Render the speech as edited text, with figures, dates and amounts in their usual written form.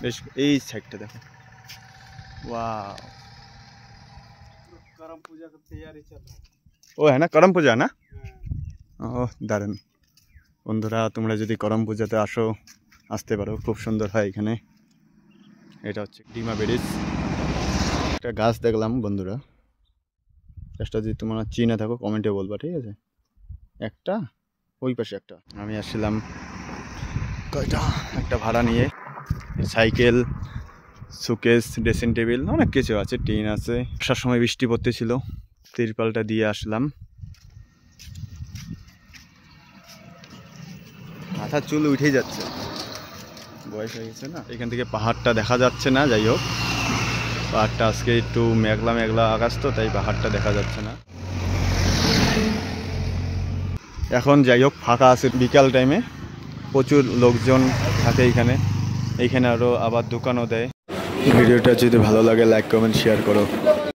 বেশ এই সাইডটা দেখো, वाह करम पूजा की तैयारी चल रहा है। ও হ্যাঁ না, করম পূজা না? ও দারুণ। বন্ধুরা তোমরা যদি করম পূজাতে আসতে পারো, খুব সুন্দর হয় এখানে। এটা হচ্ছে ডিমা ব্রিজ। একটা গাছ দেখলাম বন্ধুরা, গাছটা যদি তোমরা চিনে থাকো কমেন্টে বলবা, ঠিক আছে? একটা ওই পাশে একটা। আমি আসছিলাম কয়টা একটা ভাড়া নিয়ে, সাইকেল, সুকেস, ড্রেসিং টেবিল, অনেক কিছু আছে, টিন আছে। আসার সময় বৃষ্টি পড়তেছিল, তিরপালটা দিয়ে আসলাম। মাথার চুল উঠেই যাচ্ছে, বয়স হয়ে গেছে না। এখান থেকে পাহাড়টা দেখা যাচ্ছে না, যাই হোক পাহাড়টা আজকে একটু মেঘলা মেঘলা আকাশ তো, তাই পাহাড়টা দেখা যাচ্ছে না। এখন যাই হোক ফাঁকা আছে, বিকাল টাইমে প্রচুর লোকজন থাকে এইখানে। এইখানে আরও আবার দোকানও দেয়। ভিডিওটা যদি ভালো লাগে লাইক কমেন্ট শেয়ার করো।